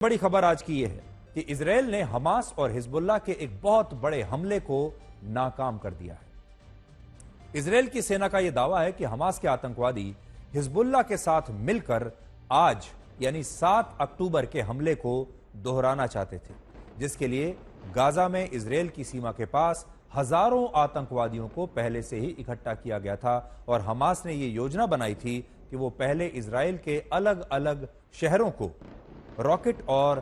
बड़ी खबर आज की यह है कि इजराइल ने हमास और हिजबुल्लाह के एक बहुत बड़े हमले को नाकाम कर दिया है। इजराइल की सेना का यह दावा है कि हमास के आतंकवादी हिजबुल्लाह के साथ मिलकर आज यानी 7 अक्टूबर के हमले को दोहराना चाहते थे, जिसके लिए गाजा में इजराइल की सीमा के पास हजारों आतंकवादियों को पहले से ही इकट्ठा किया गया था और हमास ने यह योजना बनाई थी कि वो पहले इजराइल के अलग अलग शहरों को रॉकेट और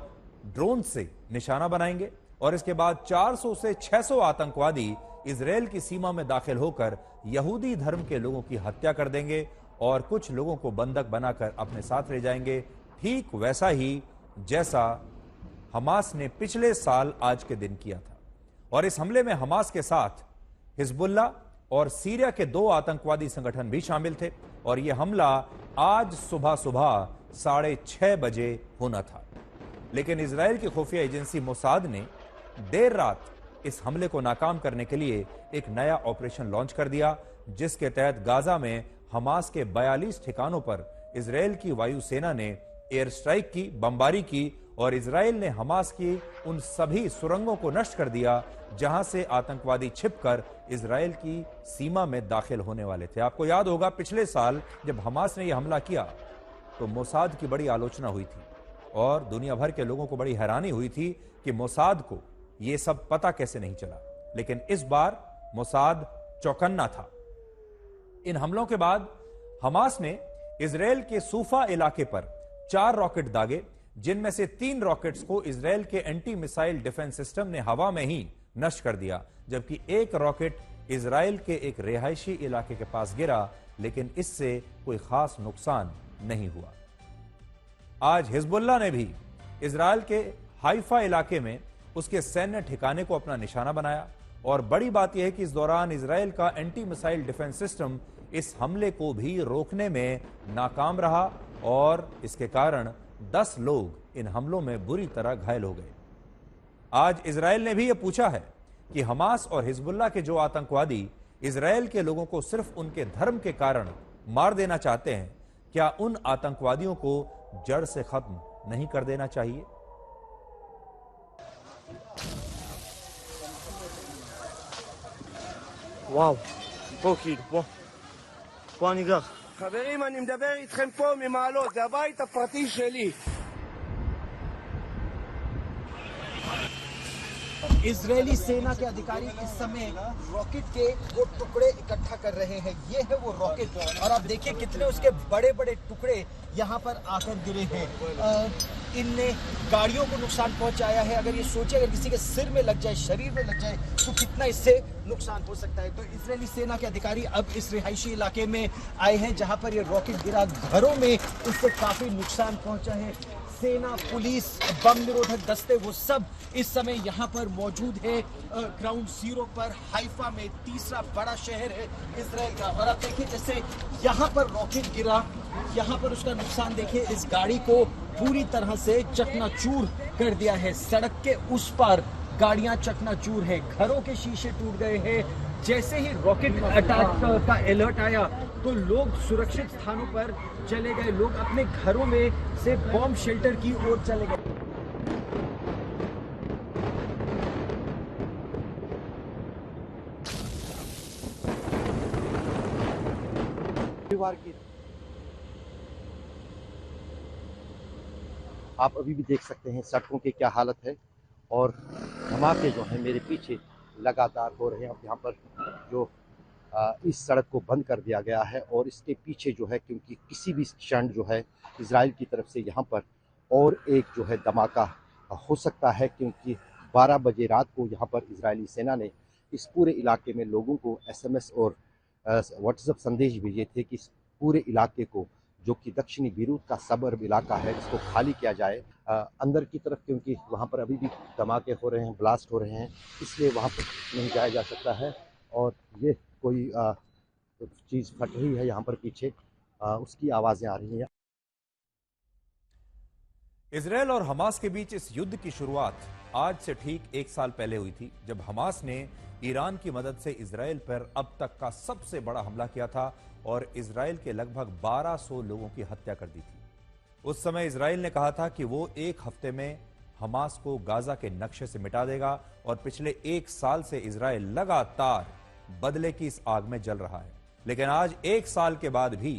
ड्रोन से निशाना बनाएंगे और इसके बाद 400 से 600 आतंकवादी इजराइल की सीमा में दाखिल होकर यहूदी धर्म के लोगों की हत्या कर देंगे और कुछ लोगों को बंधक बनाकर अपने साथ ले जाएंगे, ठीक वैसा ही जैसा हमास ने पिछले साल आज के दिन किया था। और इस हमले में हमास के साथ हिजबुल्लाह और सीरिया के 2 आतंकवादी संगठन भी शामिल थे और यह हमला आज सुबह 6:30 बजे होना था। लेकिन इजराइल की खुफिया एजेंसी मोसाद ने देर रात इस हमले को नाकाम करने के लिए एक नया ऑपरेशन लॉन्च कर दिया, जिसके तहत गाजा में हमास के 42 ठिकानों पर इजराइल की वायुसेना ने एयर स्ट्राइक की, बमबारी की और इजराइल ने हमास की उन सभी सुरंगों को नष्ट कर दिया जहां से आतंकवादी छिपकर इजराइल की सीमा में दाखिल होने वाले थे। आपको याद होगा पिछले साल जब हमास ने यह हमला किया तो मोसाद की बड़ी आलोचना हुई थी और दुनिया भर के लोगों को बड़ी हैरानी हुई थी कि मोसाद को यह सब पता कैसे नहीं चला। लेकिन इस बार मोसाद चौकन्ना था। इन हमलों के बाद हमास ने इजराइल के सूफा इलाके पर 4 रॉकेट दागे, जिनमें से 3 रॉकेट्स को इजराइल के एंटी मिसाइल डिफेंस सिस्टम ने हवा में ही नष्ट कर दिया, जबकि एक रॉकेट इजराइल के एक रिहायशी इलाके के पास गिरा, लेकिन इससे कोई खास नुकसान नहीं हुआ। आज हिजबुल्लाह ने भी इजराइल के हाइफा इलाके में उसके सैन्य ठिकाने को अपना निशाना बनाया और बड़ी बात यह है कि इस दौरान इजराइल का एंटी मिसाइल डिफेंस सिस्टम इस हमले को भी रोकने में नाकाम रहा और इसके कारण 10 लोग इन हमलों में बुरी तरह घायल हो गए। आज इजराइल ने भी यह पूछा है कि हमास और हिजबुल्लाह के जो आतंकवादी इजराइल के लोगों को सिर्फ उनके धर्म के कारण मार देना चाहते हैं, क्या उन आतंकवादियों को जड़ से खत्म नहीं कर देना चाहिए? וואו, פה כאילו, פה אני גר. חברים, אני מדבר איתכם פה ממעלות, זה הבית הפרטי שלי. इजरायली सेना के अधिकारी इस समय रॉकेट के वो टुकड़े इकट्ठा कर रहे हैं। ये है वो रॉकेट और आप देखिए कितने उसके बड़े बड़े टुकड़े यहाँ पर आकर गिरे हैं। इनने गाड़ियों को नुकसान पहुंचाया है। अगर ये सोचे अगर किसी के सिर में लग जाए, शरीर में लग जाए तो कितना इससे नुकसान हो सकता है। तो इजरायली सेना के अधिकारी अब इस रिहायशी इलाके में आए हैं जहाँ पर ये रॉकेट गिरा। घरों में इससे काफी नुकसान पहुंचा है। सेना, पुलिस, बम निरोधक दस्ते वो सब इस समय यहाँ पर मौजूद है। ग्राउंड जीरो पर हाइफा में तीसरा बड़ा शहर है इजराइल का। और आप देखिए जैसे यहाँ पर रॉकेट गिरा, यहाँ पर उसका नुकसान देखिए। इस गाड़ी को पूरी तरह से चकनाचूर कर दिया है। सड़क के उस पार गाड़ियां चकनाचूर है, घरों के शीशे टूट गए हैं। जैसे ही रॉकेट अटैक का अलर्ट आया तो लोग सुरक्षित स्थानों पर चले गए। लोग अपने घरों में से बॉम्ब शेल्टर की ओर चले गए। आप अभी भी देख सकते हैं सड़कों की क्या हालत है और धमाके जो हैं मेरे पीछे लगातार हो रहे हैं। अब यहाँ पर जो इस सड़क को बंद कर दिया गया है और इसके पीछे जो है, क्योंकि किसी भी क्षण जो है इजराइल की तरफ से यहाँ पर और एक जो है धमाका हो सकता है, क्योंकि 12 बजे रात को यहाँ पर इजरायली सेना ने इस पूरे इलाके में लोगों को SMS और व्हाट्सएप संदेश भेजे थे कि इस पूरे इलाके को, जो कि दक्षिणी बीरूत का सबर्ब इलाका है, इसको खाली किया जाए अंदर की तरफ, क्योंकि वहाँ पर अभी भी धमाके हो रहे हैं, ब्लास्ट हो रहे हैं, इसलिए वहाँ पर नहीं जाया जा सकता है। और ये कोई चीज़ फट रही है यहाँ पर पीछे, उसकी आवाज़ें आ रही हैं। इजराइल और हमास के बीच इस युद्ध की शुरुआत आज से ठीक 1 साल पहले हुई थी, जब हमास ने ईरान की मदद से इजराइल पर अब तक का सबसे बड़ा हमला किया था और इजराइल के लगभग 1200 लोगों की हत्या कर दी थी। उस समय इजराइल ने कहा था कि वो एक हफ्ते में हमास को गाजा के नक्शे से मिटा देगा और पिछले एक साल से इजराइल लगातार बदले की इस आग में जल रहा है। लेकिन आज एक साल के बाद भी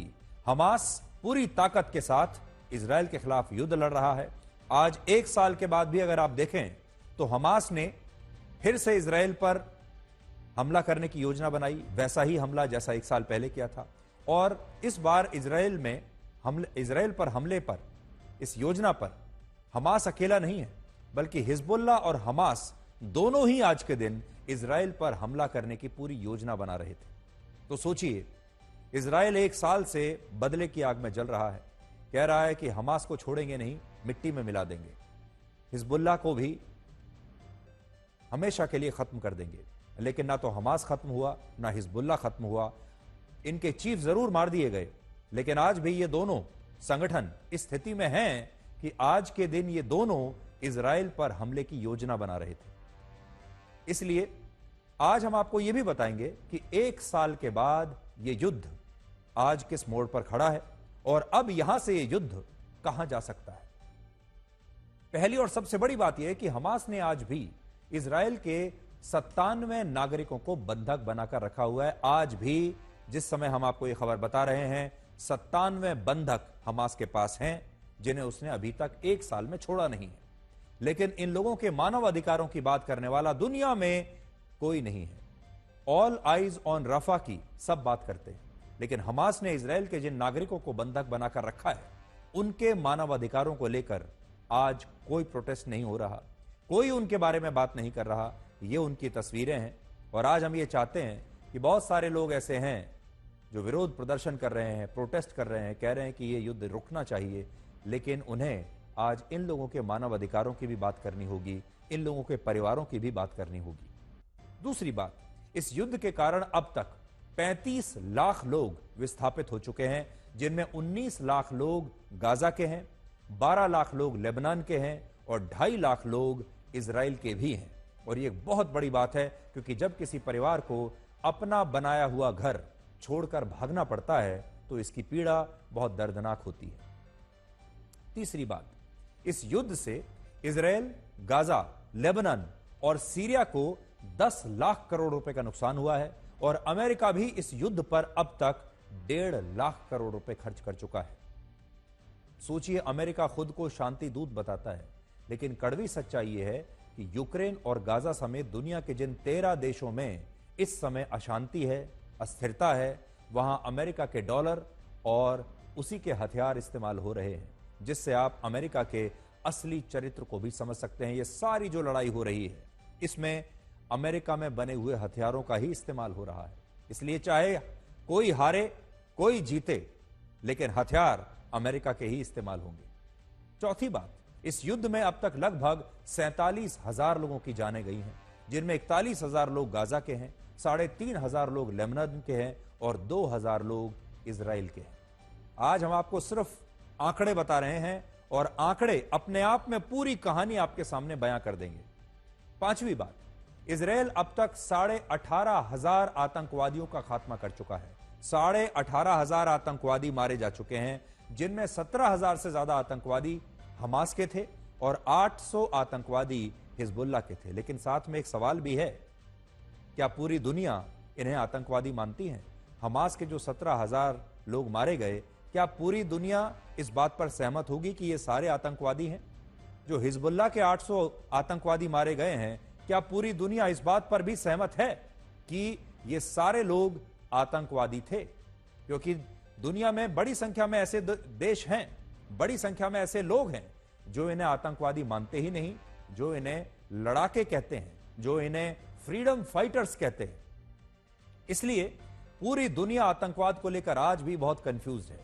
हमास पूरी ताकत के साथ इजराइल के खिलाफ युद्ध लड़ रहा है। आज एक साल के बाद भी अगर आप देखें तो हमास ने फिर से इजराइल पर हमला करने की योजना बनाई, वैसा ही हमला जैसा एक साल पहले किया था। और इस बार इजराइल पर हमले पर, इस योजना पर हमास अकेला नहीं है, बल्कि हिजबुल्लाह और हमास दोनों ही आज के दिन इजराइल पर हमला करने की पूरी योजना बना रहे थे। तो सोचिए, इजराइल एक साल से बदले की आग में जल रहा है, कह रहा है कि हमास को छोड़ेंगे नहीं, मिट्टी में मिला देंगे, हिजबुल्लाह को भी हमेशा के लिए खत्म कर देंगे। लेकिन ना तो हमास खत्म हुआ, ना हिजबुल्लाह खत्म हुआ। इनके चीफ जरूर मार दिए गए, लेकिन आज भी ये दोनों संगठन इस स्थिति में हैं कि आज के दिन ये दोनों इजराइल पर हमले की योजना बना रहे थे। इसलिए आज हम आपको यह भी बताएंगे कि एक साल के बाद यह युद्ध आज किस मोड़ पर खड़ा है और अब यहां से यह युद्ध कहां जा सकता है। पहली और सबसे बड़ी बात यह है कि हमास ने आज भी इजराइल के 97 नागरिकों को बंधक बनाकर रखा हुआ है। आज भी जिस समय हम आपको यह खबर बता रहे हैं, 97 बंधक हमास के पास हैं, जिन्हें उसने अभी तक एक साल में छोड़ा नहीं है। लेकिन इन लोगों के मानव अधिकारों की बात करने वाला दुनिया में कोई नहीं है। ऑल आइज ऑन रफा की सब बात करते हैं, लेकिन हमास ने इजराइल के जिन नागरिकों को बंधक बनाकर रखा है, उनके मानव अधिकारों को लेकर आज कोई प्रोटेस्ट नहीं हो रहा, कोई उनके बारे में बात नहीं कर रहा। ये उनकी तस्वीरें हैं। और आज हम ये चाहते हैं कि बहुत सारे लोग ऐसे हैं जो विरोध प्रदर्शन कर रहे हैं, प्रोटेस्ट कर रहे हैं, कह रहे हैं कि ये युद्ध रुकना चाहिए, लेकिन उन्हें आज इन लोगों के मानव अधिकारों की भी बात करनी होगी, इन लोगों के परिवारों की भी बात करनी होगी। दूसरी बात, इस युद्ध के कारण अब तक 35 लाख लोग विस्थापित हो चुके हैं, जिनमें 19 लाख लोग गाजा के हैं, 12 लाख लोग लेबनान के हैं और 2.5 लाख लोग इजराइल के भी हैं। और ये एक बहुत बड़ी बात है, क्योंकि जब किसी परिवार को अपना बनाया हुआ घर छोड़कर भागना पड़ता है तो इसकी पीड़ा बहुत दर्दनाक होती है। तीसरी बात, इस युद्ध से इजराइल, गाजा, लेबनान और सीरिया को 10 लाख करोड़ रुपए का नुकसान हुआ है और अमेरिका भी इस युद्ध पर अब तक 1.5 लाख करोड़ रुपए खर्च कर चुका है। सोचिए, अमेरिका खुद को शांति दूत बताता है, लेकिन कड़वी सच्चाई यह है कि यूक्रेन और गाजा समेत दुनिया के जिन 13 देशों में इस समय अशांति है, अस्थिरता है, वहां अमेरिका के डॉलर और उसी के हथियार इस्तेमाल हो रहे हैं, जिससे आप अमेरिका के असली चरित्र को भी समझ सकते हैं। ये सारी जो लड़ाई हो रही है, इसमें अमेरिका में बने हुए हथियारों का ही इस्तेमाल हो रहा है। इसलिए चाहे कोई हारे कोई जीते, लेकिन हथियार अमेरिका के ही इस्तेमाल होंगे। चौथी बात, इस युद्ध में अब तक लगभग 47,000 लोगों की जानें गई हैं, जिनमें 41,000 लोग गाजा के हैं, 3,500 लोग लेबनान के हैं और 2,000 लोग इजराइल के हैं। आज हम आपको सिर्फ आंकड़े बता रहे हैं और आंकड़े अपने आप में पूरी कहानी आपके सामने बयां कर देंगे। पांचवी बात, इजराइल अब तक 18,500 आतंकवादियों का खात्मा कर चुका है। 18,500 आतंकवादी मारे जा चुके हैं, जिनमें 17,000 से ज्यादा आतंकवादी हमास के थे और 800 आतंकवादी हिजबुल्लाह के थे। लेकिन साथ में एक सवाल भी है, क्या पूरी दुनिया इन्हें आतंकवादी मानती है? हमास के जो 17,000 लोग मारे गए, क्या पूरी दुनिया इस बात पर सहमत होगी कि ये सारे आतंकवादी हैं? जो हिजबुल्लाह के 800 आतंकवादी मारे गए हैं, क्या पूरी दुनिया इस बात पर भी सहमत है कि ये सारे लोग आतंकवादी थे? क्योंकि दुनिया में बड़ी संख्या में ऐसे देश हैं, बड़ी संख्या में ऐसे लोग हैं जो इन्हें आतंकवादी मानते ही नहीं, जो इन्हें लड़ाके कहते हैं, जो इन्हें फ्रीडम फाइटर्स कहते हैं। इसलिए पूरी दुनिया आतंकवाद को लेकर आज भी बहुत कंफ्यूज है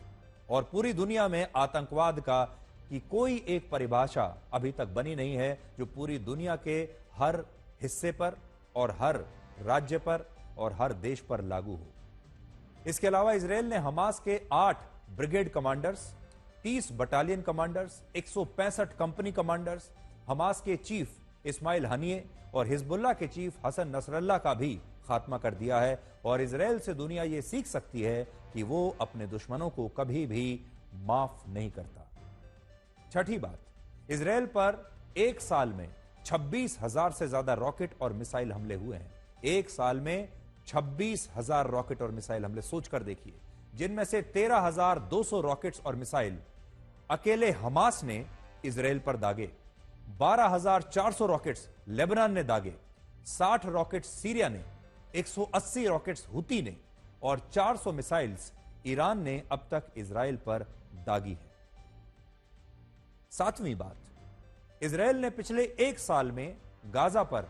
और पूरी दुनिया में आतंकवाद का की कोई एक परिभाषा अभी तक बनी नहीं है जो पूरी दुनिया के हर हिस्से पर और हर राज्य पर और हर देश पर लागू हो। इसके अलावा इजराइल ने हमास के 8 brigade commanders, 30 battalion commanders, 165 company commanders, Hamas के चीफ इस्माइल हनिये और हिजबुल्लाह के चीफ हसन नसरल्लाह का भी खात्मा कर दिया है। और इजराइल से दुनिया यह सीख सकती है कि वो अपने दुश्मनों को कभी भी माफ नहीं करता। छठी बात, इजराइल पर एक साल में 26,000 से ज्यादा रॉकेट और मिसाइल हमले हुए हैं। एक साल में 26,000 रॉकेट और मिसाइल हमले, सोचकर देखिए, जिनमें से 13,200 रॉकेट्स और मिसाइल अकेले हमास ने इजराइल पर दागे, 12,400 रॉकेट्स लेबनान ने दागे, 60 रॉकेट्स सीरिया ने, 180 रॉकेट्स हुती ने और 400 मिसाइल्स ईरान ने अब तक इजराइल पर दागी है। सातवीं बात, इजराइल ने पिछले एक साल में गाजा पर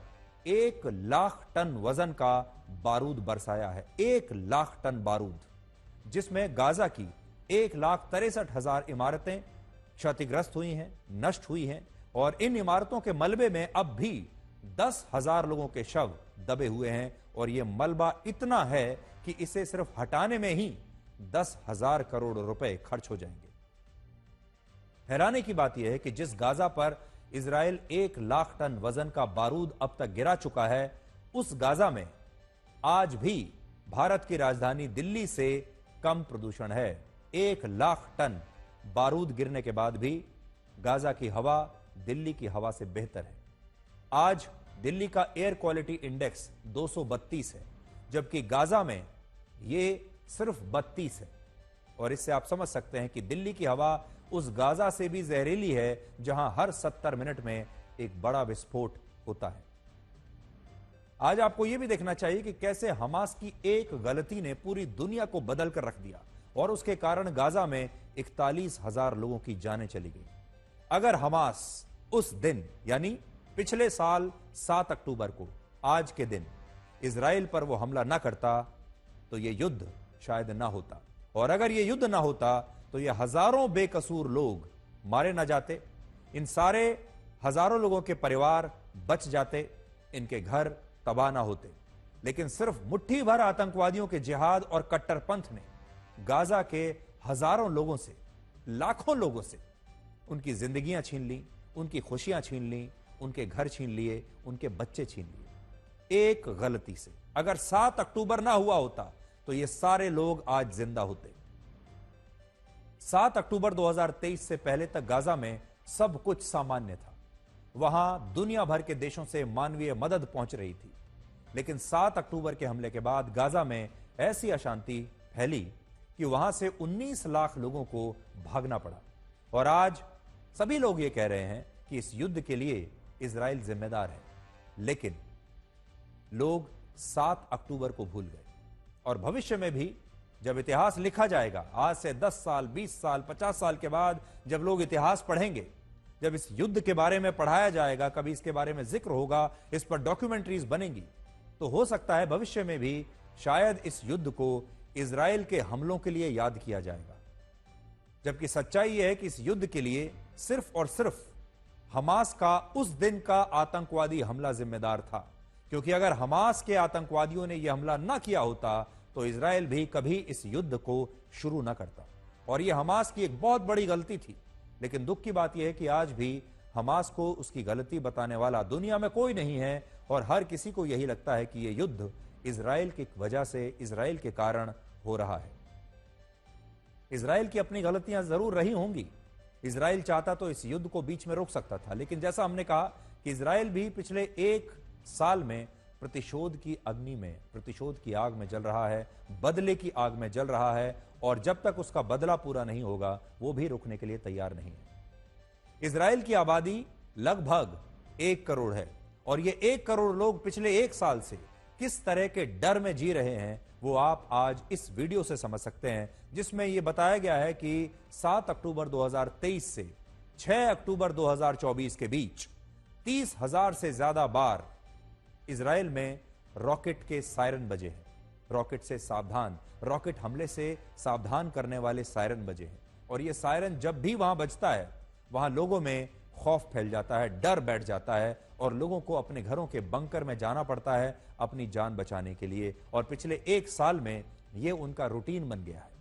1 लाख टन वजन का बारूद बरसाया है। 1 लाख टन बारूद, जिसमें गाजा की 1,63,000 इमारतें क्षतिग्रस्त हुई हैं, नष्ट हुई हैं और इन इमारतों के मलबे में अब भी 10,000 लोगों के शव दबे हुए हैं और यह मलबा इतना है कि इसे सिर्फ हटाने में ही 10,000 करोड़ रुपए खर्च हो जाएंगे। हैरानी की बात यह है कि जिस गाजा पर इजराइल 1 लाख टन वजन का बारूद अब तक गिरा चुका है, उस गाजा में आज भी भारत की राजधानी दिल्ली से कम प्रदूषण है। 1 लाख टन बारूद गिरने के बाद भी गाजा की हवा दिल्ली की हवा से बेहतर है। आज दिल्ली का एयर क्वालिटी इंडेक्स 232 है, जबकि गाजा में यह सिर्फ 32 है। और इससे आप समझ सकते हैं कि दिल्ली की हवा उस गाजा से भी जहरीली है, जहां हर 70 मिनट में एक बड़ा विस्फोट होता है। आज आपको यह भी देखना चाहिए कि कैसे हमास की एक गलती ने पूरी दुनिया को बदल कर रख दिया और उसके कारण गाजा में 41,000 लोगों की जानें चली गई। अगर हमास उस दिन, यानी पिछले साल 7 अक्टूबर को, आज के दिन इजराइल पर वो हमला ना करता तो यह युद्ध शायद ना होता, और अगर यह युद्ध ना होता तो यह हजारों बेकसूर लोग मारे ना जाते, इन सारे हजारों लोगों के परिवार बच जाते, इनके घर तबाह ना होते। लेकिन सिर्फ मुट्ठी भर आतंकवादियों के जिहाद और कट्टरपंथ ने गाजा के हजारों लोगों से, लाखों लोगों से उनकी जिंदगियां छीन ली, उनकी खुशियां छीन ली, उनके घर छीन लिए, उनके बच्चे छीन लिए, एक गलती से। अगर 7 अक्टूबर ना हुआ होता तो ये सारे लोग आज जिंदा होते। 7 अक्टूबर 2023 से पहले तक गाजा में सब कुछ सामान्य था। वहां दुनिया भर के देशों से मानवीय मदद पहुंच रही थी। लेकिन 7 अक्टूबर के हमले के बाद गाजा में ऐसी अशांति फैली कि वहां से 19 लाख लोगों को भागना पड़ा। और आज सभी लोग ये कह रहे हैं कि इस युद्ध के लिए इजराइल जिम्मेदार है। लेकिन लोग 7 अक्टूबर को भूल गए और भविष्य में भी जब इतिहास लिखा जाएगा, आज से 10 साल, 20 साल, 50 साल के बाद जब लोग इतिहास पढ़ेंगे, जब इस युद्ध के बारे में पढ़ाया जाएगा, कभी इसके बारे में जिक्र होगा, इस पर डॉक्यूमेंट्रीज बनेंगी, तो हो सकता है भविष्य में भी शायद इस युद्ध को इजराइल के हमलों के लिए याद किया जाएगा। जबकि सच्चाई यह है कि इस युद्ध के लिए सिर्फ और सिर्फ हमास का उस दिन का आतंकवादी हमला जिम्मेदार था, क्योंकि अगर हमास के आतंकवादियों ने यह हमला ना किया होता तो इजराइल भी कभी इस युद्ध को शुरू ना करता। और यह हमास की एक बहुत बड़ी गलती थी। लेकिन दुख की बात यह है कि आज भी हमास को उसकी गलती बताने वाला दुनिया में कोई नहीं है और हर किसी को यही लगता है कि यह युद्ध इजराइल की वजह से, इजराइल के कारण हो रहा है। इजराइल की अपनी गलतियां जरूर रही होंगी। इजराइल चाहता तो इस युद्ध को बीच में रोक सकता था, लेकिन जैसा हमने कहा कि इजराइल भी पिछले एक साल में प्रतिशोध की अग्नि में, प्रतिशोध की आग में जल रहा है, बदले की आग में जल रहा है, और जब तक उसका बदला पूरा नहीं होगा वो भी रुकने के लिए तैयार नहीं है। इजराइल की आबादी लगभग 1 करोड़ है और ये 1 करोड़ लोग पिछले एक साल से किस तरह के डर में जी रहे हैं वो आप आज इस वीडियो से समझ सकते हैं, जिसमें यह बताया गया है कि 7 अक्टूबर 2023 से 6 अक्टूबर 2024 के बीच 30,000 से ज्यादा बार इजराइल में रॉकेट के सायरन बजे हैं। रॉकेट से सावधान, रॉकेट हमले से सावधान करने वाले सायरन बजे हैं। और यह सायरन जब भी वहां बजता है वहां लोगों में खौफ फैल जाता है, डर बैठ जाता है और लोगों को अपने घरों के बंकर में जाना पड़ता है अपनी जान बचाने के लिए। और पिछले एक साल में यह उनका रूटीन बन गया है।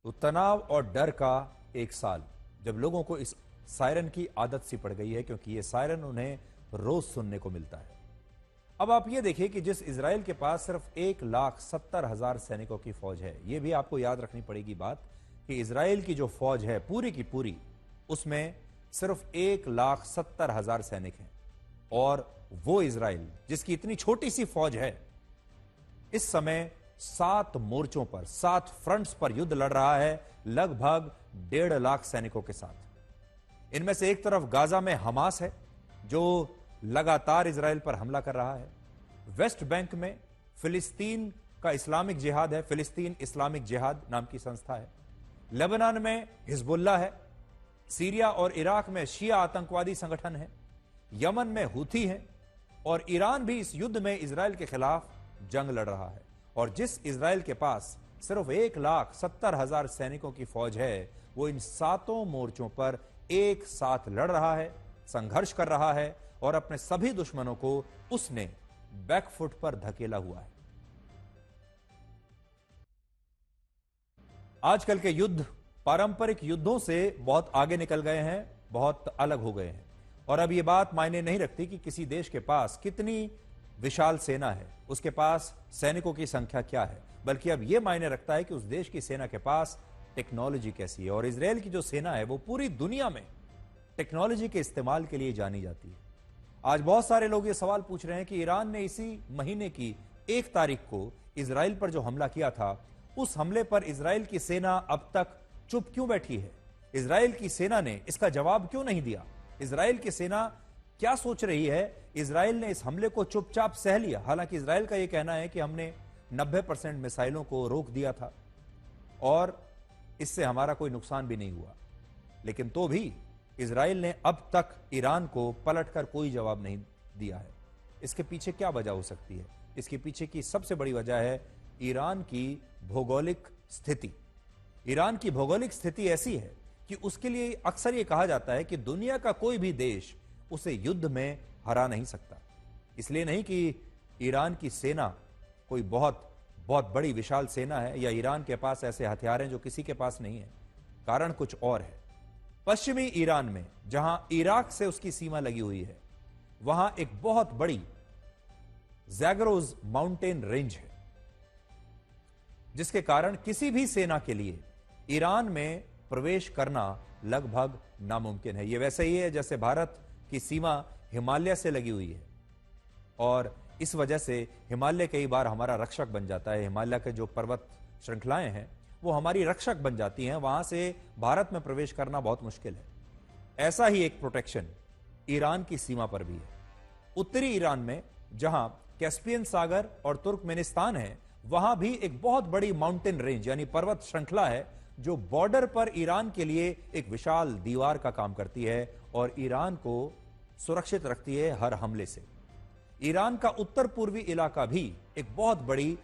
तो तनाव और डर का एक साल, जब लोगों को इस सायरन की आदत सी पड़ गई है, क्योंकि ये सायरन उन्हें रोज सुनने को मिलता है। अब आप ये देखिए कि जिस इजराइल के पास सिर्फ 1,70,000 सैनिकों की फौज है, ये भी आपको याद रखनी पड़ेगी बात कि इजराइल की जो फौज है पूरी की पूरी, उसमें सिर्फ 1,70,000 सैनिक हैं। और वो इजराइल जिसकी इतनी छोटी सी फौज है, इस समय 7 मोर्चों पर, 7 फ्रंट्स पर युद्ध लड़ रहा है, लगभग 1.5 लाख सैनिकों के साथ। इनमें से एक तरफ गाजा में हमास है जो लगातार इजराइल पर हमला कर रहा है। वेस्ट बैंक में फिलिस्तीन का इस्लामिक जिहाद है, फिलिस्तीन इस्लामिक जिहाद नाम की संस्था है। लेबनान में हिजबुल्लाह है। सीरिया और इराक में शिया आतंकवादी संगठन है। यमन में हुथी है। और ईरान भी इस युद्ध में इजराइल के खिलाफ जंग लड़ रहा है। और जिस इजराइल के पास सिर्फ 1,70,000 सैनिकों की फौज है, वो इन 7 मोर्चों पर एक साथ लड़ रहा है, संघर्ष कर रहा है और अपने सभी दुश्मनों को उसने बैकफुट पर धकेला हुआ है। आजकल के युद्ध पारंपरिक युद्धों से बहुत आगे निकल गए हैं, बहुत अलग हो गए हैं। और अब यह बात मायने नहीं रखती कि किसी देश के पास कितनी विशाल सेना है, उसके पास सैनिकों की संख्या क्या है, बल्कि अब यह मायने रखता है कि उस देश की सेना के पास टेक्नोलॉजी कैसी है। और इजराइल की जो सेना है वो पूरी दुनिया में टेक्नोलॉजी के इस्तेमाल के लिए जानी जाती है। आज बहुत सारे लोग ये सवाल पूछ रहे हैं कि ईरान ने इसी महीने की 1 तारीख को इजराइल पर जो हमला किया था, उस हमले पर इजराइल की सेना अब तक चुप क्यों बैठी है? इजराइल की सेना ने इसका जवाब क्यों नहीं दिया? इजराइल की सेना क्या सोच रही है? इजराइल ने इस हमले को चुपचाप सह लिया। हालांकि इजराइल का यह कहना है कि हमने 90% मिसाइलों को रोक दिया था और इससे हमारा कोई नुकसान भी नहीं हुआ। लेकिन तो भी इजराइल ने अब तक ईरान को पलटकर कोई जवाब नहीं दिया है। इसके पीछे क्या वजह हो सकती है? इसके पीछे की सबसे बड़ी वजह है ईरान की भौगोलिक स्थिति। ईरान की भौगोलिक स्थिति ऐसी है कि उसके लिए अक्सर यह कहा जाता है कि दुनिया का कोई भी देश उसे युद्ध में हरा नहीं सकता। इसलिए नहीं कि ईरान की सेना कोई बहुत बड़ी विशाल सेना है या ईरान के पास ऐसे हथियार हैं जो किसी के पास नहीं है। कारण कुछ और है। पश्चिमी ईरान में, जहां इराक से उसकी सीमा लगी हुई है, वहां एक बहुत बड़ी जैगरोज माउंटेन रेंज है, जिसके कारण किसी भी सेना के लिए ईरान में प्रवेश करना लगभग नामुमकिन है। यह वैसे ही है जैसे भारत की सीमा हिमालय से लगी हुई है और इस वजह से हिमालय कई बार हमारा रक्षक बन जाता है। हिमालय के जो पर्वत श्रृंखलाएं हैं वो हमारी रक्षक बन जाती हैं। वहां से भारत में प्रवेश करना बहुत मुश्किल है। ऐसा ही एक प्रोटेक्शन ईरान की सीमा पर भी है। उत्तरी ईरान में, जहां कैस्पियन सागर और तुर्कमेनिस्तान है, वहां भी एक बहुत बड़ी माउंटेन रेंज यानी पर्वत श्रृंखला है जो बॉर्डर पर ईरान के लिए एक विशाल दीवार का काम करती है और ईरान को सुरक्षित रखती है हर हमले से। ईरान का उत्तर पूर्वी इलाका भी एक बहुत बड़ी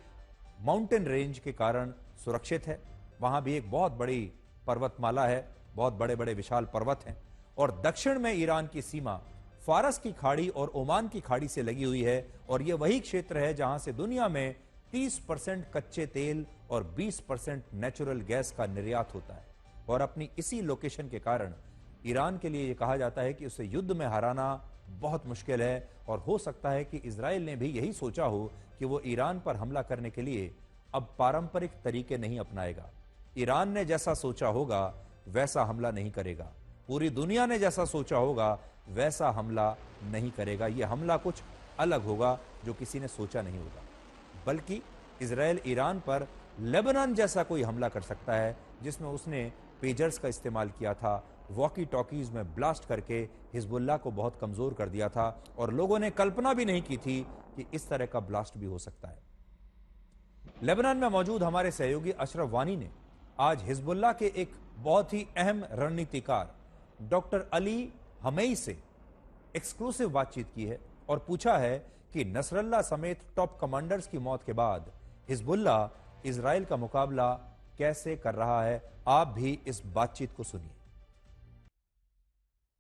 माउंटेन रेंज के कारण सुरक्षित है। वहां भी एक बहुत बड़ी पर्वतमाला है, बहुत बड़े बड़े विशाल पर्वत हैं। और दक्षिण में ईरान की सीमा फारस की खाड़ी और ओमान की खाड़ी से लगी हुई है और यह वही क्षेत्र है जहां से दुनिया में 30% कच्चे तेल और 20% नेचुरल गैस का निर्यात होता है। और अपनी इसी लोकेशन के कारण ईरान के लिए यह कहा जाता है कि उसे युद्ध में हराना बहुत मुश्किल है और हो सकता है कि इजराइल ने भी यही सोचा हो कि वो ईरान पर हमला करने के लिए अब पारंपरिक तरीके नहीं अपनाएगा। ईरान ने जैसा सोचा होगा वैसा हमला नहीं करेगा। पूरी दुनिया ने जैसा सोचा होगा वैसा हमला नहीं करेगा। यह हमला कुछ अलग होगा जो किसी ने सोचा नहीं होगा। बल्कि इजराइल ईरान पर लेबनान जैसा कोई हमला कर सकता है जिसमें उसने पेजर्स का इस्तेमाल किया था, वॉकी टॉकीज में ब्लास्ट करके हिजबुल्लाह को बहुत कमजोर कर दिया था और लोगों ने कल्पना भी नहीं की थी कि इस तरह का ब्लास्ट भी हो सकता है। लेबनान में मौजूद हमारे सहयोगी अशरफ वानी ने आज हिजबुल्लाह के एक बहुत ही अहम रणनीतिकार डॉक्टर अली हमेई से एक्सक्लूसिव बातचीत की है और पूछा है कि नसरल्लाह समेत टॉप कमांडर्स की मौत के बाद हिजबुल्लाह इजराइल का मुकाबला कैसे कर रहा है। आप भी इस बातचीत को सुनिए।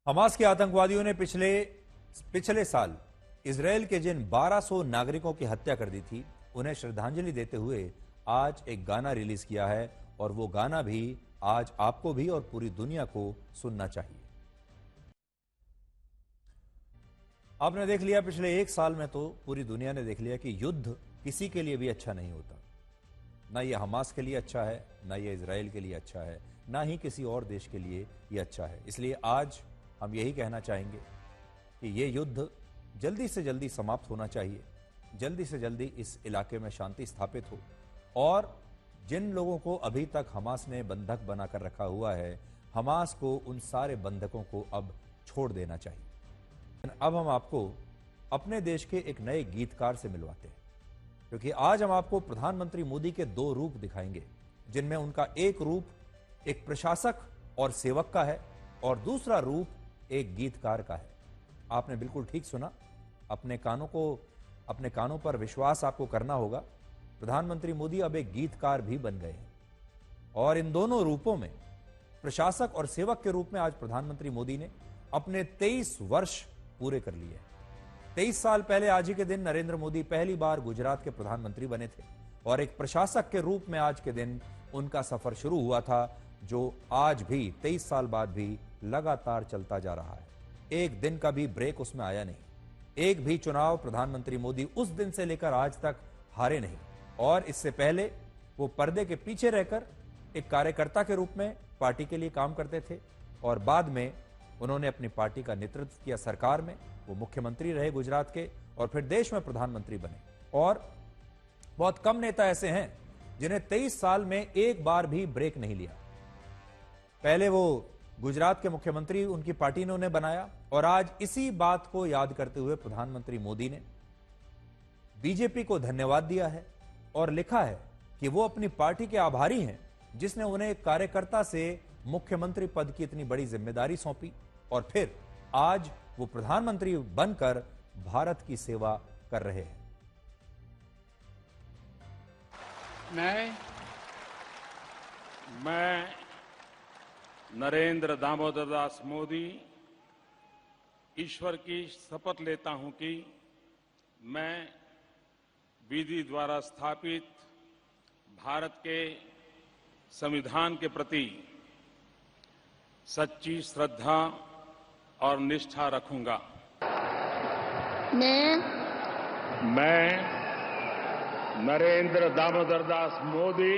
हमास के आतंकवादियों ने पिछले साल इजराइल के जिन 1200 नागरिकों की हत्या कर दी थी, उन्हें श्रद्धांजलि देते हुए आज एक गाना रिलीज किया है और वो गाना भी आज आपको भी और पूरी दुनिया को सुनना चाहिए। आपने देख लिया पिछले एक साल में तो पूरी दुनिया ने देख लिया कि युद्ध किसी के लिए भी अच्छा नहीं होता। ना ये हमास के लिए अच्छा है, ना ये इजराइल के लिए अच्छा है, ना ही किसी और देश के लिए ये अच्छा है। इसलिए आज हम यही कहना चाहेंगे कि ये युद्ध जल्दी से जल्दी समाप्त होना चाहिए, जल्दी से जल्दी इस इलाके में शांति स्थापित हो और जिन लोगों को अभी तक हमास ने बंधक बनाकर रखा हुआ है, हमास को उन सारे बंधकों को अब छोड़ देना चाहिए। अब हम आपको अपने देश के एक नए गीतकार से मिलवाते हैं, क्योंकि आज हम आपको प्रधानमंत्री मोदी के दो रूप दिखाएंगे, जिनमें उनका एक रूप एक प्रशासक और सेवक का है और दूसरा रूप एक गीतकार का है। आपने बिल्कुल ठीक सुना, अपने कानों पर विश्वास आपको करना होगा। प्रधानमंत्री मोदी अब एक गीतकार भी बन गए हैं और इन दोनों रूपों में, प्रशासक और सेवक के रूप में, आज प्रधानमंत्री मोदी ने अपने 23 वर्ष पूरे कर लिए। 23 साल पहले आज ही के दिन नरेंद्र मोदी पहली बार गुजरात के प्रधानमंत्री बने थे और एक प्रशासक के रूप में आज के दिन उनका सफर शुरू हुआ था, जो आज भी 23 साल बाद भी लगातार चलता जा रहा है। एक दिन का भी ब्रेक उसमें आया नहीं। एक भी चुनाव प्रधानमंत्री मोदी उस दिन से लेकर आज तक हारे नहीं और इससे पहले वो पर्दे के पीछे रहकर एक कार्यकर्ता के रूप में पार्टी के लिए काम करते थे और बाद में उन्होंने अपनी पार्टी का नेतृत्व किया सरकार में। वो मुख्यमंत्री रहे गुजरात के और फिर देश में प्रधानमंत्री बने। और बहुत कम नेता ऐसे हैं जिन्हें 23 साल में एक बार भी ब्रेक नहीं लिया। पहले वो गुजरात के मुख्यमंत्री उनकी पार्टी ने उन्हें बनाया और आज इसी बात को याद करते हुए प्रधानमंत्री मोदी ने बीजेपी को धन्यवाद दिया है और लिखा है कि वो अपनी पार्टी के आभारी हैं, जिसने उन्हें एक कार्यकर्ता से मुख्यमंत्री पद की इतनी बड़ी जिम्मेदारी सौंपी और फिर आज वो प्रधानमंत्री बनकर भारत की सेवा कर रहे हैं। मैं नरेंद्र दामोदर दास मोदी ईश्वर की शपथ लेता हूं कि मैं विधि द्वारा स्थापित भारत के संविधान के प्रति सच्ची श्रद्धा और निष्ठा रखूंगा। मैं नरेंद्र दामोदर दास मोदी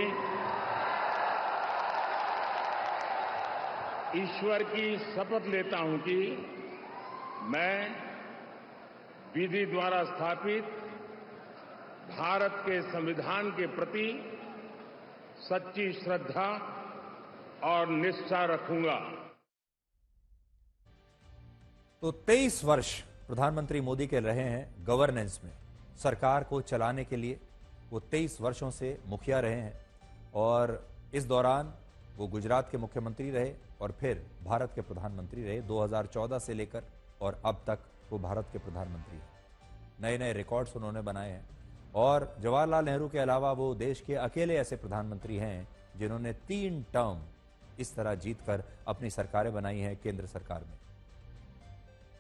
ईश्वर की शपथ लेता हूं कि मैं विधि द्वारा स्थापित भारत के संविधान के प्रति सच्ची श्रद्धा और निष्ठा रखूंगा। तो 23 वर्ष प्रधानमंत्री मोदी के रहे हैं गवर्नेंस में, सरकार को चलाने के लिए वो 23 वर्षों से मुखिया रहे हैं और इस दौरान वो गुजरात के मुख्यमंत्री रहे और फिर भारत के प्रधानमंत्री रहे 2014 से लेकर और अब तक वो भारत के प्रधानमंत्री हैं। नए नए रिकॉर्ड्स उन्होंने बनाए हैं और जवाहरलाल नेहरू के अलावा वो देश के अकेले ऐसे प्रधानमंत्री हैं जिन्होंने 3 टर्म इस तरह जीतकर अपनी सरकारें बनाई हैं केंद्र सरकार में।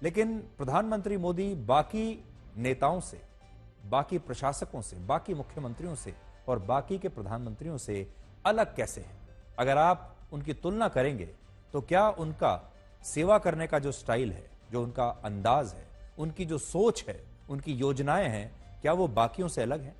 लेकिन प्रधानमंत्री मोदी बाकी नेताओं से, बाकी प्रशासकों से, बाकी मुख्यमंत्रियों से और बाकी के प्रधानमंत्रियों से अलग कैसे हैं? अगर आप उनकी तुलना करेंगे तो क्या उनका सेवा करने का जो स्टाइल है, जो उनका अंदाज है, उनकी जो सोच है, उनकी योजनाएं हैं, क्या वो बाकियों से अलग हैं?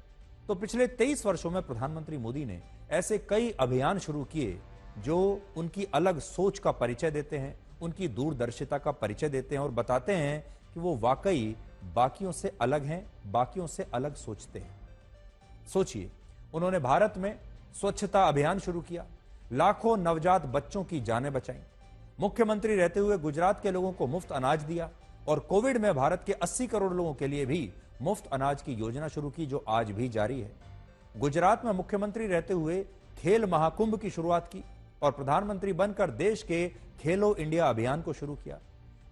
तो पिछले 23 वर्षों में प्रधानमंत्री मोदी ने ऐसे कई अभियान शुरू किए जो उनकी अलग सोच का परिचय देते हैं, उनकी दूरदर्शिता का परिचय देते हैं और बताते हैं कि वो वाकई बाकियों से अलग हैं, बाकियों से अलग सोचते हैं। सोचिए, उन्होंने भारत में स्वच्छता अभियान शुरू किया, लाखों नवजात बच्चों की जानें बचाई, मुख्यमंत्री रहते हुए गुजरात के लोगों को मुफ्त अनाज दिया और कोविड में भारत के 80 करोड़ लोगों के लिए भी मुफ्त अनाज की योजना शुरू की जो आज भी जारी है। गुजरात में मुख्यमंत्री रहते हुए खेल महाकुंभ की शुरुआत की और प्रधानमंत्री बनकर देश के खेलो इंडिया अभियान को शुरू किया।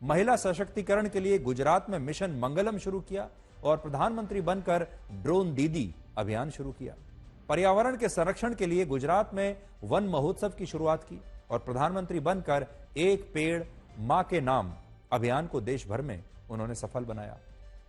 महिला सशक्तिकरण के लिए गुजरात में मिशन मंगलम शुरू किया और प्रधानमंत्री बनकर ड्रोन दीदी अभियान शुरू किया। पर्यावरण के संरक्षण के लिए गुजरात में वन महोत्सव की शुरुआत की और प्रधानमंत्री बनकर एक पेड़ मां के नाम अभियान को देश भर में उन्होंने सफल बनाया।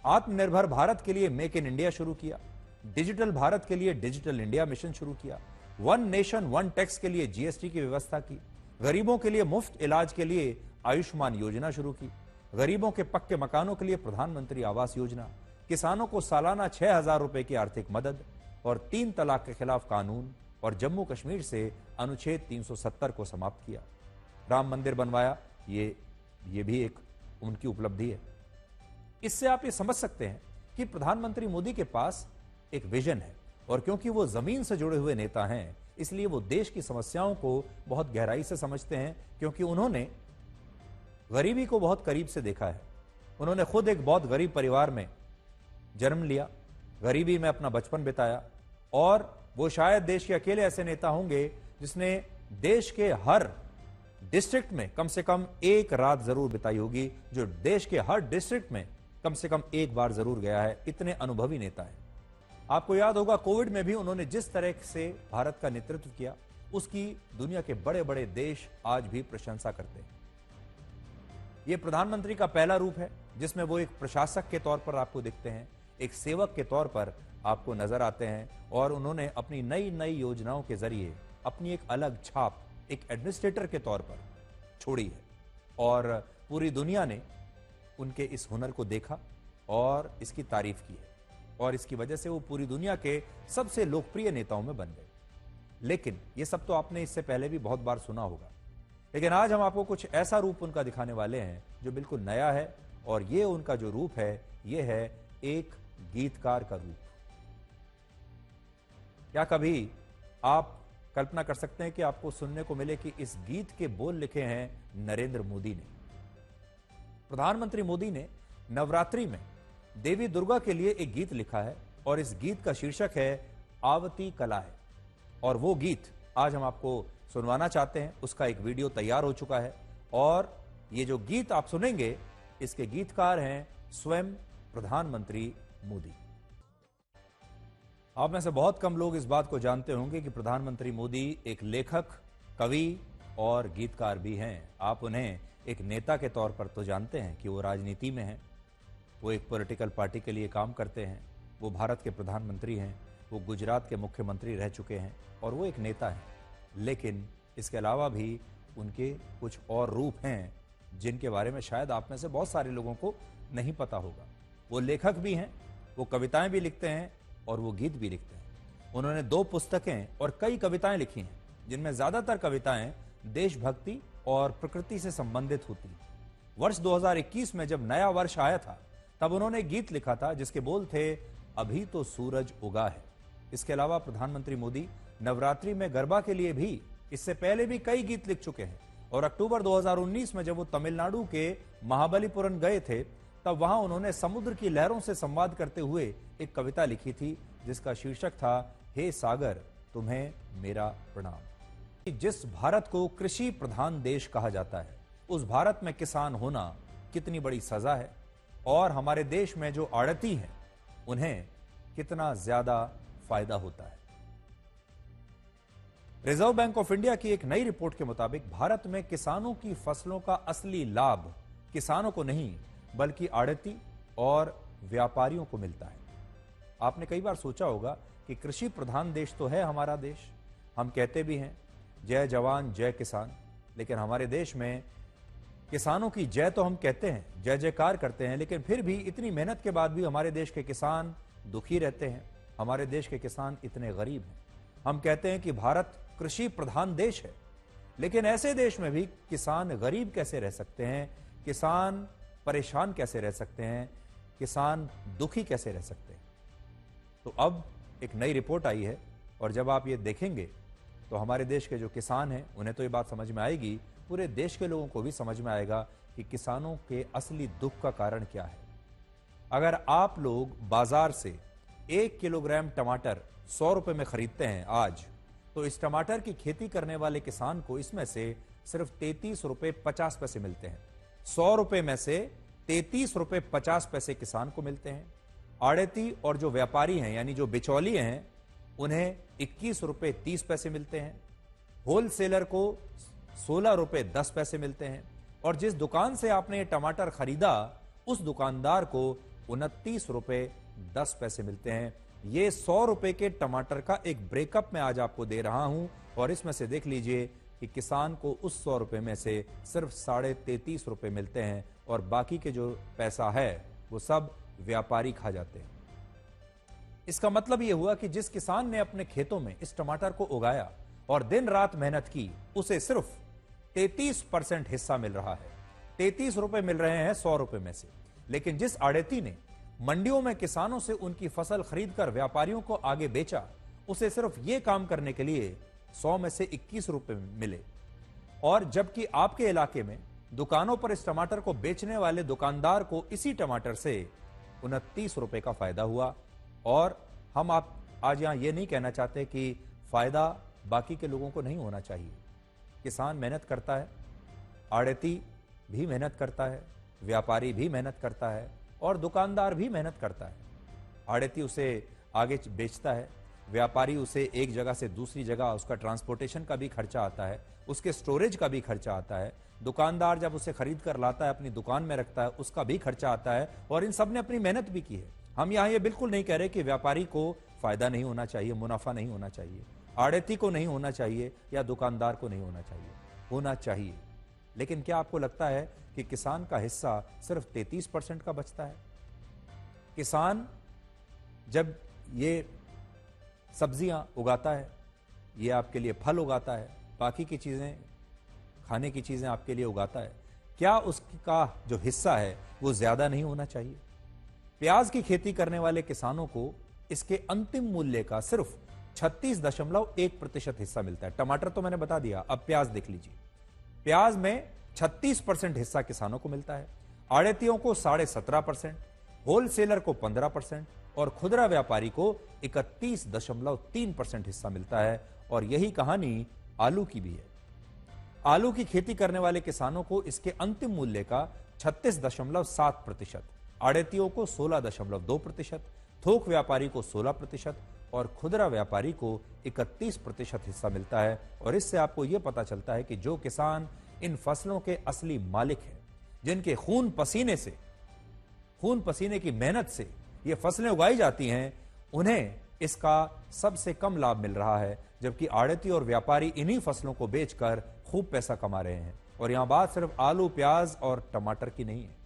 आत्मनिर्भर भारत के लिए मेक इन इंडिया शुरू किया। डिजिटल भारत के लिए डिजिटल इंडिया मिशन शुरू किया, वन नेशन वन टैक्स के लिए जीएसटी की व्यवस्था की, गरीबों के लिए मुफ्त इलाज के लिए आयुष्मान योजना शुरू की, गरीबों के पक्के मकानों के लिए प्रधानमंत्री आवास योजना, किसानों को सालाना 6,000 रुपए की आर्थिक मदद और 3 तलाक के खिलाफ कानून और जम्मू कश्मीर से अनुच्छेद 370 को समाप्त किया। राम मंदिर बनवाया, ये भी एक उनकी उपलब्धि है। इससे आप ये समझ सकते हैं कि प्रधानमंत्री मोदी के पास एक विजन है, और क्योंकि वो जमीन से जुड़े हुए नेता हैं, इसलिए वो देश की समस्याओं को बहुत गहराई से समझते हैं, क्योंकि उन्होंने गरीबी को बहुत करीब से देखा है। उन्होंने खुद एक बहुत गरीब परिवार में जन्म लिया, गरीबी में अपना बचपन बिताया, और वो शायद देश के अकेले ऐसे नेता होंगे जिसने देश के हर डिस्ट्रिक्ट में कम से कम एक रात जरूर बिताई होगी, जो देश के हर डिस्ट्रिक्ट में कम से कम एक बार जरूर गया है। इतने अनुभवी नेता है। आपको याद होगा कोविड में भी उन्होंने जिस तरह से भारत का नेतृत्व किया, उसकी दुनिया के बड़े बड़े देश आज भी प्रशंसा करते हैं। यह प्रधानमंत्री का पहला रूप है जिसमें वो एक प्रशासक के तौर पर आपको दिखते हैं, एक सेवक के तौर पर आपको नजर आते हैं, और उन्होंने अपनी नई नई योजनाओं के जरिए अपनी एक अलग छाप एक एडमिनिस्ट्रेटर के तौर पर छोड़ी है, और पूरी दुनिया ने उनके इस हुनर को देखा और इसकी तारीफ की है, और इसकी वजह से वो पूरी दुनिया के सबसे लोकप्रिय नेताओं में बन गए। लेकिन ये सब तो आपने इससे पहले भी बहुत बार सुना होगा, लेकिन आज हम आपको कुछ ऐसा रूप उनका दिखाने वाले हैं जो बिल्कुल नया है, और ये उनका जो रूप है ये है एक गीतकार का रूप। क्या कभी आप कल्पना कर सकते हैं कि आपको सुनने को मिले कि इस गीत के बोल लिखे हैं नरेंद्र मोदी ने? प्रधानमंत्री मोदी ने नवरात्रि में देवी दुर्गा के लिए एक गीत लिखा है, और इस गीत का शीर्षक है आवती कला है, और वो गीत आज हम आपको सुनवाना चाहते हैं। उसका एक वीडियो तैयार हो चुका है, और ये जो गीत आप सुनेंगे इसके गीतकार हैं स्वयं प्रधानमंत्री मोदी। आप में से बहुत कम लोग इस बात को जानते होंगे कि प्रधानमंत्री मोदी एक लेखक, कवि और गीतकार भी हैं। आप उन्हें एक नेता के तौर पर तो जानते हैं कि वो राजनीति में हैं, वो एक पॉलिटिकल पार्टी के लिए काम करते हैं, वो भारत के प्रधानमंत्री हैं, वो गुजरात के मुख्यमंत्री रह चुके हैं, और वो एक नेता हैं। लेकिन इसके अलावा भी उनके कुछ और रूप हैं जिनके बारे में शायद आप में से बहुत सारे लोगों को नहीं पता होगा। वो लेखक भी हैं, वो कविताएं भी लिखते हैं, और वो गीत भी लिखते हैं। उन्होंने 2 पुस्तकें और कई कविताएं लिखी हैं, जिनमें ज्यादातर कविताएं देशभक्ति और प्रकृति से संबंधित होती हैं। वर्ष 2021 में जब नया वर्ष आया था, तब उन्होंने गीत लिखा था जिसके बोल थे, अभी तो सूरज उगा है। इसके अलावा प्रधानमंत्री मोदी नवरात्रि में गरबा के लिए भी इससे पहले भी कई गीत लिख चुके हैं, और अक्टूबर 2019 में जब वो तमिलनाडु के महाबलीपुरम गए थे, तब वहां उन्होंने समुद्र की लहरों से संवाद करते हुए एक कविता लिखी थी जिसका शीर्षक था, हे सागर तुम्हें मेरा प्रणाम। जिस भारत को कृषि प्रधान देश कहा जाता है, उस भारत में किसान होना कितनी बड़ी सजा है, और हमारे देश में जो आड़ती हैं उन्हें कितना ज्यादा फायदा होता है। रिजर्व बैंक ऑफ इंडिया की एक नई रिपोर्ट के मुताबिक भारत में किसानों की फसलों का असली लाभ किसानों को नहीं बल्कि आड़ती और व्यापारियों को मिलता है। आपने कई बार सोचा होगा कि कृषि प्रधान देश तो है हमारा देश, हम कहते भी हैं जय जवान जय किसान, लेकिन हमारे देश में किसानों की जय तो हम कहते हैं, जय जयकार करते हैं, लेकिन फिर भी इतनी मेहनत के बाद भी हमारे देश के किसान दुखी रहते हैं। हमारे देश के किसान इतने गरीब हैं। हम कहते हैं कि भारत कृषि प्रधान देश है, लेकिन ऐसे देश में भी किसान गरीब कैसे रह सकते हैं, किसान परेशान कैसे रह सकते हैं, किसान दुखी कैसे रह सकते हैं? तो अब एक नई रिपोर्ट आई है, और जब आप ये देखेंगे तो हमारे देश के जो किसान हैं उन्हें तो ये बात समझ में आएगी, पूरे देश के लोगों को भी समझ में आएगा कि किसानों के असली दुख का कारण क्या है। अगर आप लोग बाजार से 1 किलोग्राम टमाटर 100 रुपए में खरीदते हैं आज, तो इस टमाटर की खेती करने वाले किसान को इसमें से सिर्फ 33 रुपए 50 पैसे मिलते हैं। 100 रुपए में से 33 रुपए 50 पैसे किसान को मिलते हैं। आड़ती और जो व्यापारी हैं यानी जो बिचौलिए हैं उन्हें 21 रुपए 30 पैसे मिलते हैं। होलसेलर को 16 रुपए 10 पैसे मिलते हैं, और जिस दुकान से आपने ये टमाटर खरीदा उस दुकानदार को 29 रुपए 10 पैसे मिलते हैं। ये 100 रुपए के टमाटर का एक ब्रेकअप मैं आज आपको दे रहा हूं और इसमें से देख लीजिए कि किसान को उस 100 रुपए में से सिर्फ 33.5 रुपए मिलते हैं और बाकी के जो पैसा है वो सब व्यापारी खा जाते हैं। इसका मतलब यह हुआ कि जिस किसान ने अपने खेतों में इस टमाटर को उगाया और दिन रात मेहनत की, उसे सिर्फ 33% हिस्सा मिल रहा है। 33 रुपए मिल रहे हैं 100 रुपए में से। लेकिन जिस आड़ती ने मंडियों में किसानों से उनकी फसल खरीदकर व्यापारियों को आगे बेचा, उसे सिर्फ यह काम करने के लिए 100 में से 21 रुपए मिले। और जबकि आपके इलाके में दुकानों पर इस टमाटर को बेचने वाले दुकानदार को इसी टमाटर से 29 रुपए का फायदा हुआ। और हम आप आज यहां यह नहीं कहना चाहते कि फायदा बाकी के लोगों को नहीं होना चाहिए। किसान मेहनत करता है, आड़ती भी मेहनत करता है, व्यापारी भी मेहनत करता है और दुकानदार भी मेहनत करता है। आड़ती उसे आगे बेचता है, व्यापारी उसे एक जगह से दूसरी जगह, उसका ट्रांसपोर्टेशन का भी खर्चा आता है, उसके स्टोरेज का भी खर्चा आता है। दुकानदार जब उसे खरीद कर लाता है, अपनी दुकान में रखता है, उसका भी खर्चा आता है। और इन सब ने अपनी मेहनत भी की है। हम यहां ये बिल्कुल नहीं कह रहे कि व्यापारी को फायदा नहीं होना चाहिए, मुनाफा नहीं होना चाहिए, आड़ती को नहीं होना चाहिए या दुकानदार को नहीं होना चाहिए, होना चाहिए। लेकिन क्या आपको लगता है कि किसान का हिस्सा सिर्फ 33% का बचता है? किसान जब ये सब्जियां उगाता है, ये आपके लिए फल उगाता है, बाकी की चीजें, खाने की चीजें आपके लिए उगाता है, क्या उसका जो हिस्सा है वो ज्यादा नहीं होना चाहिए? प्याज की खेती करने वाले किसानों को इसके अंतिम मूल्य का सिर्फ 36.1% हिस्सा मिलता है। टमाटर तो मैंने बता दिया, अब प्याज देख लीजिए। प्याज में 36% हिस्सा किसानों को मिलता है, आड़तियों को 17.5%, होलसेलर को 15% और खुदरा व्यापारी को 31.3% हिस्सा मिलता है। और यही कहानी आलू की भी है। आलू की खेती करने वाले किसानों को इसके अंतिम मूल्य का 36.7%, आड़तियों को 16.2%, थोक व्यापारी को 16% और खुदरा व्यापारी को 31% हिस्सा मिलता है। और इससे आपको यह पता चलता है कि जो किसान इन फसलों के असली मालिक हैं, जिनके खून पसीने की मेहनत से ये फसलें उगाई जाती हैं, उन्हें इसका सबसे कम लाभ मिल रहा है, जबकि आड़ती और व्यापारी इन्हीं फसलों को बेचकर खूब पैसा कमा रहे हैं। और यहां बात सिर्फ आलू, प्याज और टमाटर की नहीं है।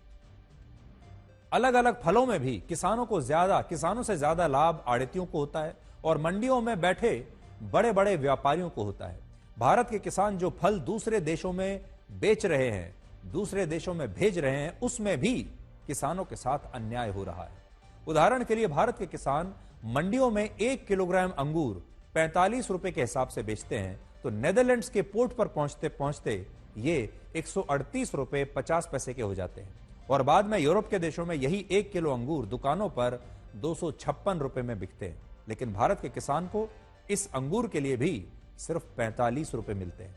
अलग अलग फलों में भी किसानों से ज्यादा लाभ आड़तियों को होता है और मंडियों में बैठे बड़े बड़े व्यापारियों को होता है। भारत के किसान जो फल दूसरे देशों में बेच रहे हैं, दूसरे देशों में भेज रहे हैं, उसमें भी किसानों के साथ अन्याय हो रहा है। उदाहरण के लिए भारत के किसान मंडियों में 1 किलोग्राम अंगूर 45 रुपए के हिसाब से बेचते हैं, तो नेदरलैंड्स के पोर्ट पर पहुंचते पहुंचते ये 138 रुपए 50 पैसे के हो जाते हैं। और बाद में यूरोप के देशों में यही 1 किलो अंगूर दुकानों पर 256 रुपए में बिकते हैं। लेकिन भारत के किसान को इस अंगूर के लिए भी सिर्फ 45 रुपए मिलते हैं।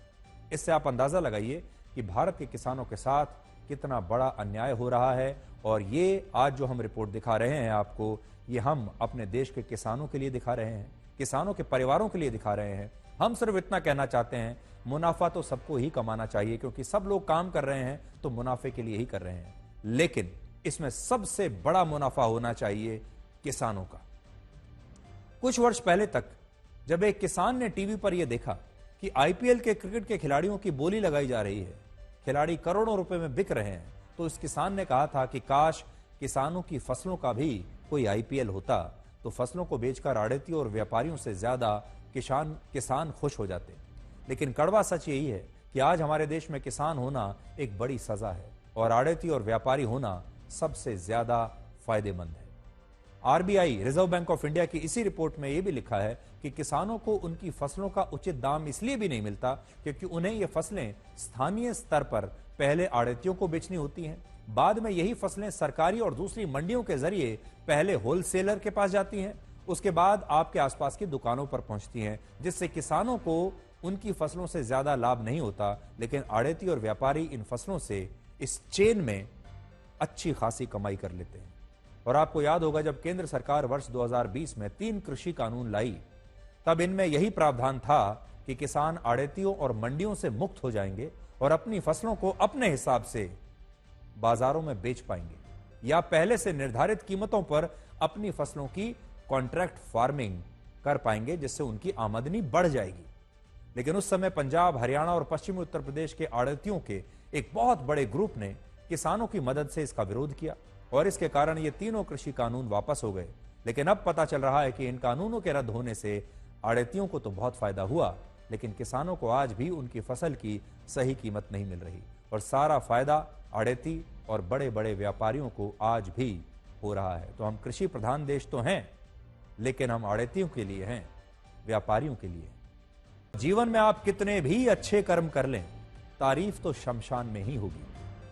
इससे आप अंदाजा लगाइए कि भारत के किसानों के साथ कितना बड़ा अन्याय हो रहा है। और ये आज जो हम रिपोर्ट दिखा रहे हैं आपको, ये हम अपने देश के किसानों के लिए दिखा रहे हैं, किसानों के परिवारों के लिए दिखा रहे हैं। हम सिर्फ इतना कहना चाहते हैं, मुनाफा तो सबको ही कमाना चाहिए, क्योंकि सब लोग काम कर रहे हैं तो मुनाफे के लिए ही कर रहे हैं। लेकिन इसमें सबसे बड़ा मुनाफा होना चाहिए किसानों का। कुछ वर्ष पहले तक जब एक किसान ने टीवी पर यह देखा कि आईपीएल के क्रिकेट के खिलाड़ियों की बोली लगाई जा रही है, खिलाड़ी करोड़ों रुपए में बिक रहे हैं, तो इस किसान ने कहा था कि काश किसानों की फसलों का भी कोई आईपीएल होता, तो फसलों को बेचकर आड़तियों और व्यापारियों से ज्यादा किसान खुश हो जाते। लेकिन कड़वा सच यही है कि आज हमारे देश में किसान होना एक बड़ी सजा है और आड़ती और व्यापारी होना सबसे ज्यादा फायदेमंद है। RBI, reserve bank of India की इसी रिपोर्ट में यह भी लिखा है कि किसानों को उनकी फसलों का उचित दाम इसलिए भी नहीं मिलता क्योंकि उन्हें ये फसलें स्थानीय स्तर पर पहले आड़तियों को बेचनी होती हैं, बाद में यही फसलें सरकारी और दूसरी मंडियों के जरिए पहले होलसेलर के पास जाती हैं, उसके बाद आपके आसपास की दुकानों पर पहुंचती हैं, जिससे किसानों को उनकी फसलों से ज्यादा लाभ नहीं होता। लेकिन आड़ती और व्यापारी इन फसलों से, इस चेन में अच्छी खासी कमाई कर लेते हैं। और आपको याद होगा जब केंद्र सरकार वर्ष 2020 में 3 कृषि कानून लाई, तब इनमें यही प्रावधान था कि किसान आड़तियों और मंडियों से मुक्त हो जाएंगे और अपनी फसलों को अपने हिसाब से बाजारों में बेच पाएंगे या पहले से निर्धारित कीमतों पर अपनी फसलों की कॉन्ट्रैक्ट फार्मिंग कर पाएंगे, जिससे उनकी आमदनी बढ़ जाएगी। लेकिन उस समय पंजाब, हरियाणा और पश्चिमी उत्तर प्रदेश के आड़तियों के एक बहुत बड़े ग्रुप ने किसानों की मदद से इसका विरोध किया और इसके कारण ये तीनों कृषि कानून वापस हो गए। लेकिन अब पता चल रहा है कि इन कानूनों के रद्द होने से आड़तियों को तो बहुत फायदा हुआ, लेकिन किसानों को आज भी उनकी फसल की सही कीमत नहीं मिल रही और सारा फायदा आड़ती और बड़े बड़े व्यापारियों को आज भी हो रहा है। तो हम कृषि प्रधान देश तो हैं, लेकिन हम आड़तियों के लिए हैं, व्यापारियों के लिए। जीवन में आप कितने भी अच्छे कर्म कर लें, तारीफ तो शमशान में ही होगी।